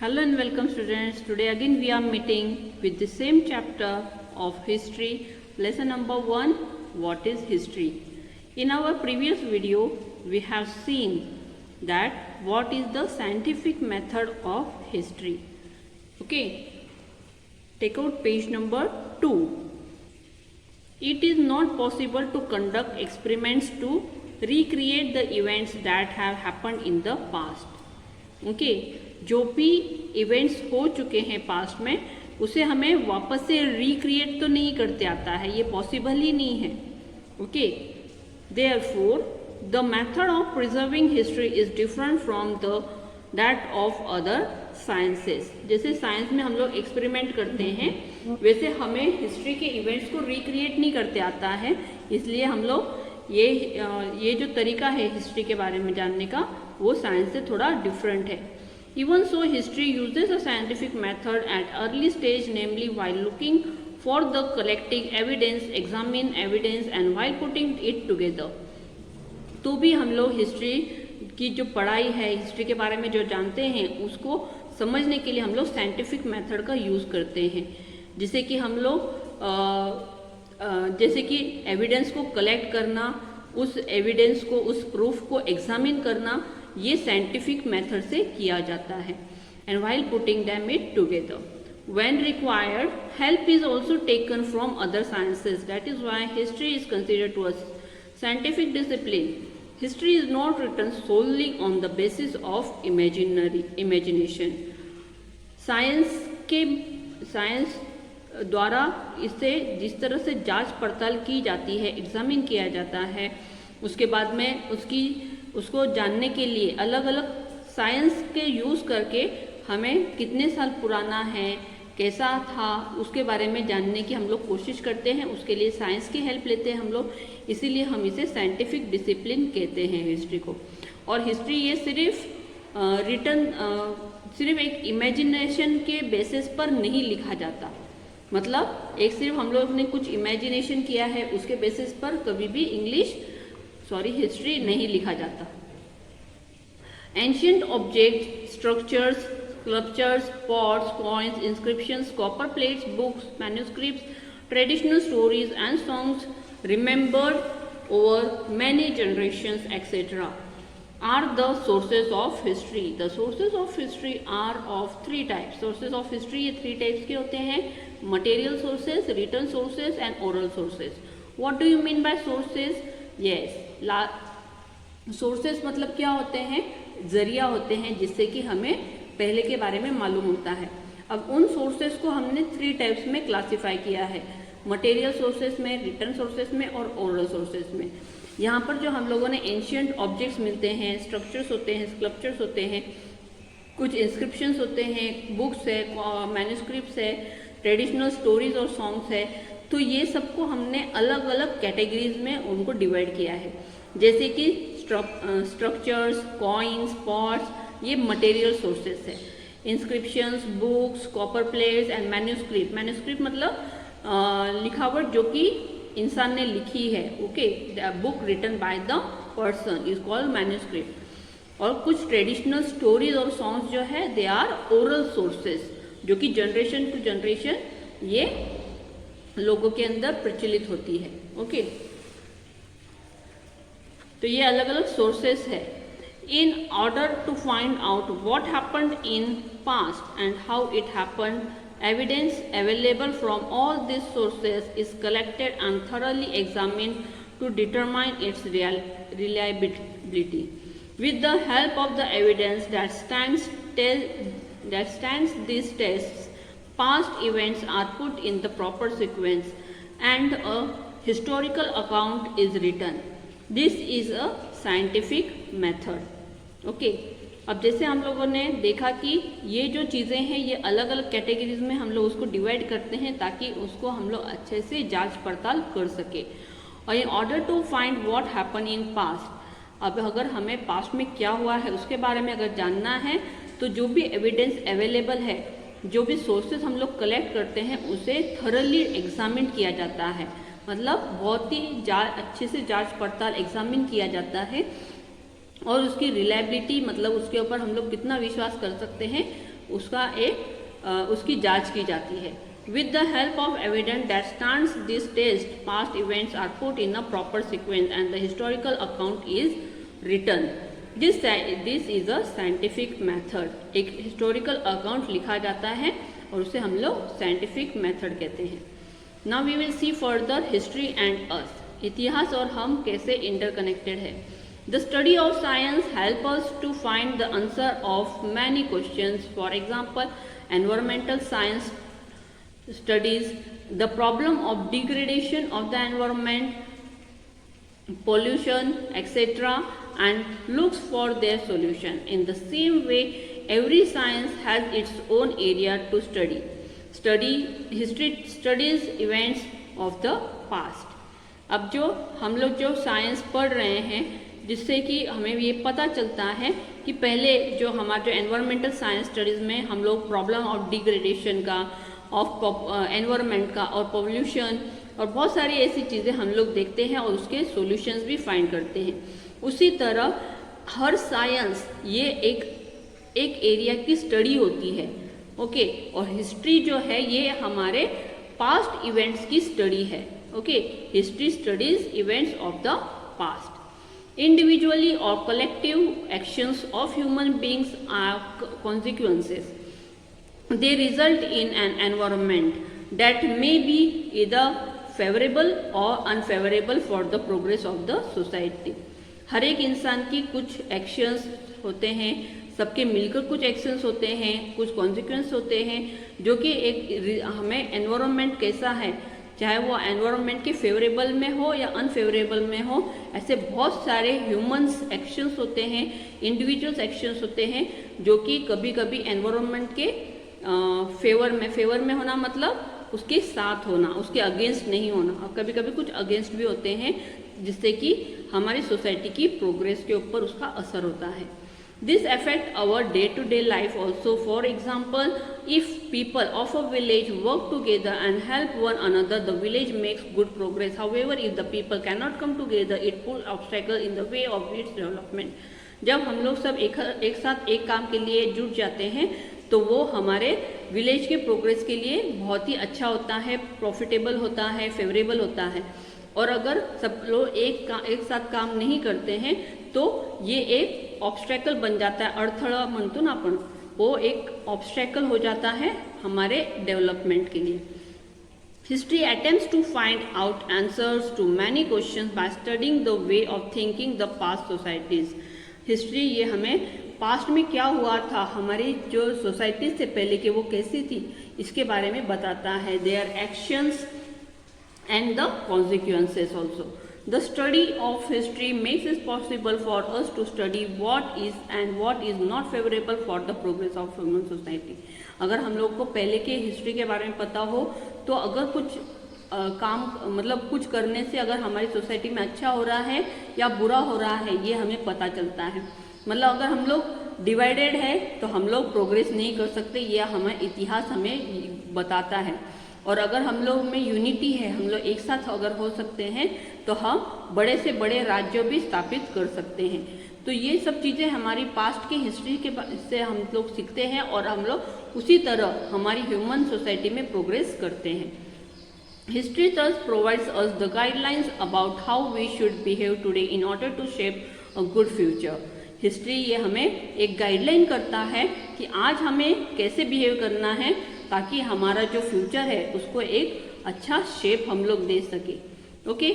Hello and welcome students. Today again we are meeting with the same chapter of history, lesson number 1, what is history. In our previous video we have seen that what is the scientific method of history. Okay, take out page number 2. It is not possible to conduct experiments to recreate the events that have happened in the past. Okay जो भी events हो चुके हैं past में उसे हमें वापस से रिक्रिएट तो नहीं करते आता है, ये पॉसिबल ही नहीं है. Okay therefore the method of preserving history is different from the that of other sciences. जैसे साइंस में हम लोग एक्सपेरिमेंट करते हैं वैसे हमें हिस्ट्री के इवेंट्स को रिक्रिएट नहीं करते आता है, इसलिए हम लोग ये जो तरीका है हिस्ट्री के बारे में जानने का वो साइंस से थोड़ा डिफरेंट है. Even so history uses a scientific method at early stage, namely while looking for the collecting evidence, examine evidence and while putting it together. तो भी हम लोग हिस्ट्री की जो पढ़ाई है, हिस्ट्री के बारे में जो जानते हैं उसको समझने के लिए हम लोग साइंटिफिक मेथड का यूज़ करते हैं. जिससे कि हम लोग जैसे कि एविडेंस को कलेक्ट करना, उस एविडेंस को, उस प्रूफ को एग्जामिन करना, ये साइंटिफिक मेथड से किया जाता है. And while putting them it together when required help is also taken from other sciences. That is why history is considered to a scientific discipline. History is not written solely on the basis of imagination. Science द्वारा इसे जिस तरह से जांच पड़ताल की जाती है, एग्जामिन किया जाता है, उसके बाद में उसको जानने के लिए अलग अलग साइंस के यूज़ करके हमें कितने साल पुराना है, कैसा था, उसके बारे में जानने की हम लोग कोशिश करते हैं. उसके लिए साइंस की हेल्प लेते हैं हम लोग, इसीलिए हम इसे साइंटिफिक डिसिप्लिन कहते हैं हिस्ट्री को. और हिस्ट्री ये सिर्फ एक इमेजिनेशन के बेसिस पर नहीं लिखा जाता. मतलब एक सिर्फ हम लोग ने कुछ इमेजिनेशन किया है उसके बेसिस पर कभी भी हिस्ट्री नहीं लिखा जाता. Ancient object, structures, sculptures, pots, coins, inscriptions, copper plates, books, manuscripts, traditional stories and songs remembered over many generations etcetera are the sources of history. The sources of history are of 3 types. Sources of history ये 3 types के होते हैं: material sources, written sources and oral sources. What do you mean by sources? Yes, sources मतलब क्या होते हैं? जरिया होते हैं जिससे कि हमें पहले के बारे में मालूम होता है. अब उन सोर्सेज को हमने 3 टाइप्स में क्लासीफाई किया है: मटेरियल सोर्सेज में, रिटर्न सोर्सेज में और ओरल सोर्सेज में. यहाँ पर जो हम लोगों ने एंशियंट ऑब्जेक्ट्स मिलते हैं, स्ट्रक्चर्स होते हैं, स्कल्पचर्स होते हैं, कुछ इंस्क्रिप्शंस होते हैं, बुक्स है, मैन्युस्क्रिप्ट्स है, ट्रेडिशनल स्टोरीज और सॉन्ग्स है. तो ये सबको हमने अलग अलग कैटेगरीज में उनको डिवाइड किया है. जैसे कि स्ट्रक्चर्स, कॉइन्स, पॉट्स, ये मटेरियल सोर्सेस है. Inscriptions, books, copper plates and manuscript. Manuscript मतलब लिखावट जो कि इंसान ने लिखी है. Okay, the book written by the person is called manuscript. और कुछ ट्रेडिशनल स्टोरीज और सॉन्ग्स जो है दे आर ओरल सोर्सेस, जो कि जनरेशन टू जनरेशन ये लोगों के अंदर प्रचलित होती है. ओके, तो ये अलग अलग सोर्सेस है. In order to find out what happened in past and how it happened, evidence available from all these sources is collected and thoroughly examined to determine its reliability. With the help of the evidence that stands these tests, past events are put in the proper sequence and a historical account is written. This is a scientific method. Okay. अब जैसे हम लोगों ने देखा कि ये जो चीज़ें हैं ये अलग अलग कैटेगरीज में हम लोग उसको डिवाइड करते हैं ताकि उसको हम लोग अच्छे से जांच पड़ताल कर सके. और in order to find what happen in past, अब अगर हमें पास्ट में क्या हुआ है उसके बारे में अगर जानना है तो जो भी एविडेंस अवेलेबल है, जो भी सोर्सेज हम लोग कलेक्ट करते हैं उसे थरली एग्जामिन किया जाता है. मतलब बहुत ही अच्छे से जांच पड़ताल एग्जामिन किया जाता है और उसकी रिलायबिलिटी मतलब उसके ऊपर हम लोग कितना विश्वास कर सकते हैं उसकी जांच की जाती है। With the help of evidence that stands this test, past events are put in a proper sequence and the historical account is written. This is a scientific method. एक historical account लिखा जाता है और उसे हम लोग scientific method कहते हैं। Now we will see further history and us. इतिहास और हम कैसे interconnected है। The study of science help us to find the answer of many questions. For example, environmental science studies the problem of degradation of the environment, pollution, etc., and looks for their solution. In the same way, every science has its own area to study. History studies events of the past. अब जो हम लोग जो science पढ़ रहे हैं, जिससे कि हमें ये पता चलता है कि पहले जो हमारा जो एनवायरमेंटल साइंस स्टडीज़ में हम लोग प्रॉब्लम ऑफ डिग्रेडेशन का, ऑफ एनवायरनमेंट का और पॉल्यूशन और बहुत सारी ऐसी चीज़ें हम लोग देखते हैं और उसके सॉल्यूशंस भी फाइंड करते हैं। उसी तरह हर साइंस ये एक एरिया की स्टडी होती है, ओके। और हिस्ट्री जो है ये हमारे पास्ट इवेंट्स की स्टडी है, okay. History studies events of the past. Individually और collective actions of human beings are consequences. They result in an environment that may be either favorable or unfavorable for the progress of the society. हर एक इंसान की कुछ actions होते हैं, सबके मिलकर कुछ एक्शंस होते हैं, कुछ कॉन्सिक्वेंस होते हैं, जो कि एक हमें एनवायरनमेंट कैसा है, चाहे वो एनवायरनमेंट के फेवरेबल में हो या अनफेवरेबल में हो, ऐसे बहुत सारे ह्यूमंस एक्शंस होते हैं, इंडिविजुअल्स एक्शंस होते हैं, जो कि कभी कभी एनवायरनमेंट के फेवर में होना मतलब उसके साथ होना, उसके अगेंस्ट नहीं होना, और कभी कभी कुछ अगेंस्ट भी होते हैं, जिससे कि हमारी सोसाइटी की प्रोग्रेस के ऊपर उसका असर होता है। This affect our day to day life also. For example, if people of a village work together and help one another, the village makes good progress. However, if the people can not come together, it put obstacle in the way of its development. जब हम लोग सब एक साथ एक काम के लिए जुट जाते हैं तो वो हमारे विलेज के प्रोग्रेस के लिए बहुत ही अच्छा होता है, प्रॉफिटेबल होता है, फेवरेबल होता है। और अगर सब लोग एक साथ काम नहीं करते हैं तो ये एक ऑब्स्ट्रैकल बन जाता है, अडथळा म्हणतो ना आपण, वो एक ऑब्स्ट्रैकल हो जाता है हमारे डेवलपमेंट के लिए। History attempts to find out answers to many questions by studying the way of thinking the past societies. History ये हमें पास्ट में क्या हुआ था, हमारी जो सोसाइटी से पहले की वो कैसी थी, इसके बारे में बताता है. Their actions and the consequences also. The study of history makes it possible for us to study what is and what is not favourable for the progress of human society. अगर हम लोग को पहले के हिस्ट्री के बारे में पता हो तो अगर कुछ काम मतलब कुछ करने से अगर हमारी सोसाइटी में अच्छा हो रहा है या बुरा हो रहा है, ये हमें पता चलता है. मतलब अगर हम लोग डिवाइडेड है तो हम लोग प्रोग्रेस नहीं कर सकते, यह हमें इतिहास हमें बताता है. और अगर हम लोग में यूनिटी है, हम लोग एक साथ अगर हो सकते हैं तो हम बड़े से बड़े राज्य भी स्थापित कर सकते हैं. तो ये सब चीज़ें हमारी पास्ट की हिस्ट्री के से हम लोग सीखते हैं और हम लोग उसी तरह हमारी ह्यूमन सोसाइटी में प्रोग्रेस करते हैं. History thus provides us the guidelines about how we should behave today in order to shape a good future. History ये हमें एक गाइडलाइन करता है कि आज हमें कैसे बिहेव करना है ताकि हमारा जो फ्यूचर है उसको एक अच्छा शेप हम लोग दे सके. Okay,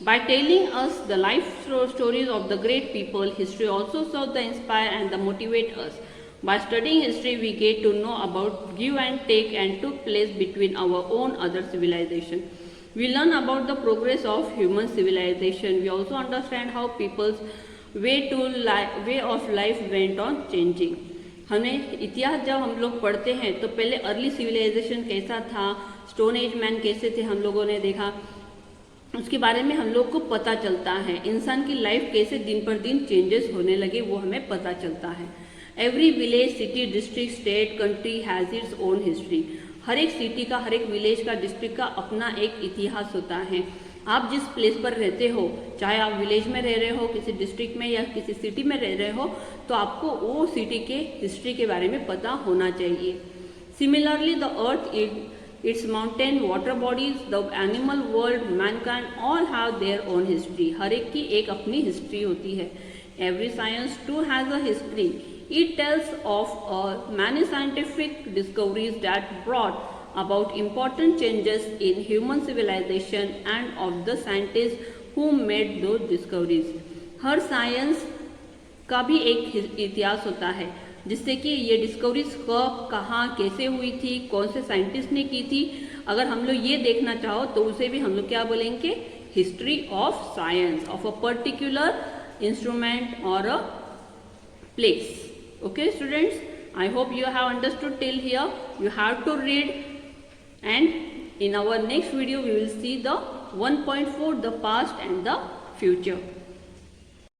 by telling us the life stories of the great people, history also serve the inspire and the motivate us. By studying history, we get to know about give and take and took place between our own other civilization. We learn about the progress of human civilization. We also understand how people's way of life went on changing. हमें इतिहास जब हम लोग पढ़ते हैं तो पहले early civilisation कैसा था, स्टोन एज मैन कैसे थे, हम लोगों ने देखा, उसके बारे में हम लोग को पता चलता है. इंसान की लाइफ कैसे दिन पर दिन चेंजेस होने लगे वो हमें पता चलता है. Every village, city, district, state, country has its own history. हर एक सिटी का, हर एक विलेज का, डिस्ट्रिक्ट का अपना एक इतिहास होता है. आप जिस प्लेस पर रहते हो, चाहे आप विलेज में रह रहे हो, किसी डिस्ट्रिक्ट में या किसी सिटी में रह रहे हो, तो आपको वो सिटी के हिस्ट्री के बारे में पता होना चाहिए। Similarly the earth, its mountain, water bodies, the animal world, mankind all have their own history. हर एक की एक अपनी हिस्ट्री होती है। Every science too has a history. It tells of many scientific discoveries that brought about important changes in human civilization and of the scientists who made those discoveries. Her science का भी एक इतिहास होता है, जिससे कि ये डिस्कवरीज कब, कहाँ, कैसे हुई थी, कौन से साइंटिस्ट ने की थी। अगर हम लोग ये देखना चाहो तो उसे भी हम लोग क्या बोलेंगे, history of science of a particular instrument और a place. Okay students, I hope you have understood till here. You have to read, and in our next video we will see the 1.4, the past and the future.